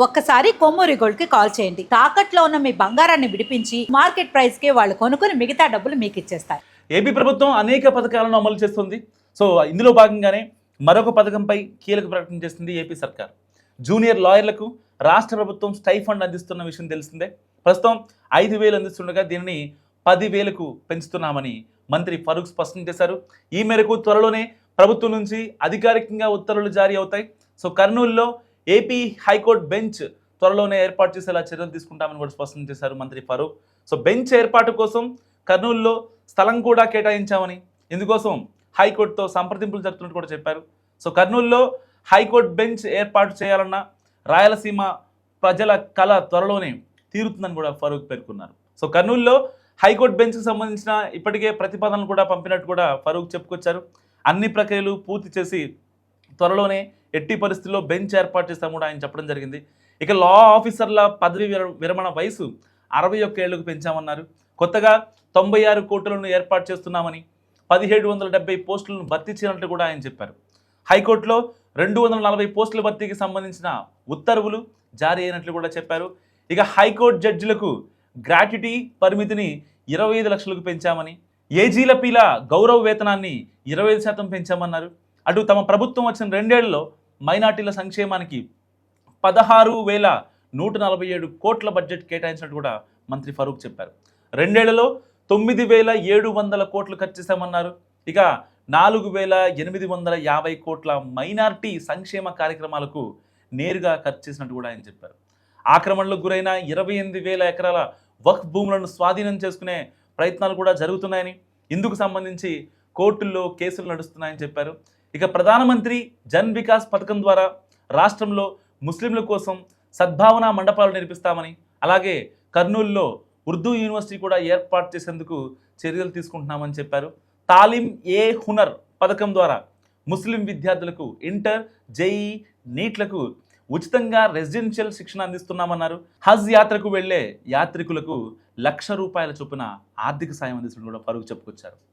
ఒక్కసారి కొమ్మూరి గోల్డ్ కి కాల్ చేయండి. తాకట్లో ఉన్న మీ బంగారాన్ని విడిపించి మార్కెట్ ప్రైస్ కి వాళ్ళు కొనుక్కుని మిగతా డబ్బులు మీకు ఇచ్చేస్తారు. ఏపీ ప్రభుత్వం అనేక పథకాలను అమలు చేస్తుంది. సో ఇందులో భాగంగానే మరొక పథకంపై కీలక ప్రకటన చేసింది ఏపీ సర్కార్. జూనియర్ లాయర్లకు రాష్ట్ర ప్రభుత్వం స్టైఫండ్ అందిస్తున్న విషయం తెలిసిందే. ప్రస్తుతం 5,000 అందిస్తుండగా దీనిని 10,000కు పెంచుతున్నామని మంత్రి ఫరూక్ స్పష్టం చేశారు. ఈ మేరకు త్వరలోనే ప్రభుత్వం నుంచి అధికారికంగా ఉత్తర్వులు జారీ అవుతాయి. సో కర్నూలులో ఏపీ హైకోర్టు బెంచ్ త్వరలోనే ఏర్పాటు చేసేలా చర్యలు తీసుకుంటామని కూడా స్పష్టం చేశారు మంత్రి ఫరూక్. సో బెంచ్ ఏర్పాటు కోసం కర్నూలులో స్థలం కూడా కేటాయించామని, ఇందుకోసం హైకోర్టుతో సంప్రదింపులు జరుపుతున్నట్టు కూడా చెప్పారు. సో కర్నూలులో హైకోర్టు బెంచ్ ఏర్పాటు చేయాలన్న రాయలసీమ ప్రజల కళ త్వరలోనే తీరుతుందని కూడా ఫరూక్ పేర్కొన్నారు. సో కర్నూలులో హైకోర్టు బెంచ్కి సంబంధించిన ఇప్పటికే ప్రతిపాదనలు కూడా పంపినట్టు కూడా ఫరూక్ చెప్పుకొచ్చారు. అన్ని ప్రక్రియలు పూర్తి చేసి త్వరలోనే ఎట్టి పరిస్థితుల్లో బెంచ్ ఏర్పాటు చేస్తాము కూడా ఆయన చెప్పడం జరిగింది. ఇక లా ఆఫీసర్ల పదవి విరమణ వయసు 61 ఏళ్లకు పెంచామన్నారు. కొత్తగా 96 కోర్టులను ఏర్పాటు చేస్తున్నామని, 1770 పోస్టులను భర్తీ చేయాలంటూ కూడా ఆయన చెప్పారు. హైకోర్టులో 240 పోస్టుల భర్తీకి సంబంధించిన ఉత్తర్వులు జారీ అయినట్లు కూడా చెప్పారు. ఇక హైకోర్టు జడ్జిలకు గ్రాట్యుటీ పరిమితిని 25 లక్షలకు పెంచామని, ఏజీలపీల గౌరవ వేతనాన్ని 25% పెంచామన్నారు. అటు తమ ప్రభుత్వం వచ్చిన 2 ఏళ్లలో మైనార్టీల సంక్షేమానికి 16,147 కోట్ల బడ్జెట్ కేటాయించినట్టు కూడా మంత్రి ఫరూక్ చెప్పారు. 2 ఏళ్లలో 9,700 కోట్లు ఖర్చు చేశామన్నారు. ఇక 4,850 కోట్ల మైనార్టీ సంక్షేమ కార్యక్రమాలకు నేరుగా ఖర్చు చేసినట్టు కూడా ఆయన చెప్పారు. ఆక్రమణలకు గురైన 28,000 ఎకరాల వక్ఫ్ భూములను స్వాధీనం చేసుకునే ప్రయత్నాలు కూడా జరుగుతున్నాయని, ఇందుకు సంబంధించి కోర్టుల్లో కేసులు నడుస్తున్నాయని చెప్పారు. ఇక ప్రధానమంత్రి జన్ వికాస్ పథకం ద్వారా రాష్ట్రంలో ముస్లింల కోసం సద్భావన మండపాలు నిర్మిస్తామని, అలాగే కర్నూలులో ఉర్దూ యూనివర్సిటీ కూడా ఏర్పాటు చేసేందుకు చర్యలు తీసుకుంటున్నామని చెప్పారు. తాలిం ఏ హునర్ పథకం ద్వారా ముస్లిం విద్యార్థులకు ఇంటర్, జేఈ, నీట్లకు ఉచితంగా రెసిడెన్షియల్ శిక్షణ అందిస్తున్నామన్నారు. హజ్ యాత్రకు వెళ్లే యాత్రికులకు 1,00,000 రూపాయల చొప్పున ఆర్థిక సాయం అందిస్తున్నట్టు కూడా ఫరూక్ చెప్పుకొచ్చారు.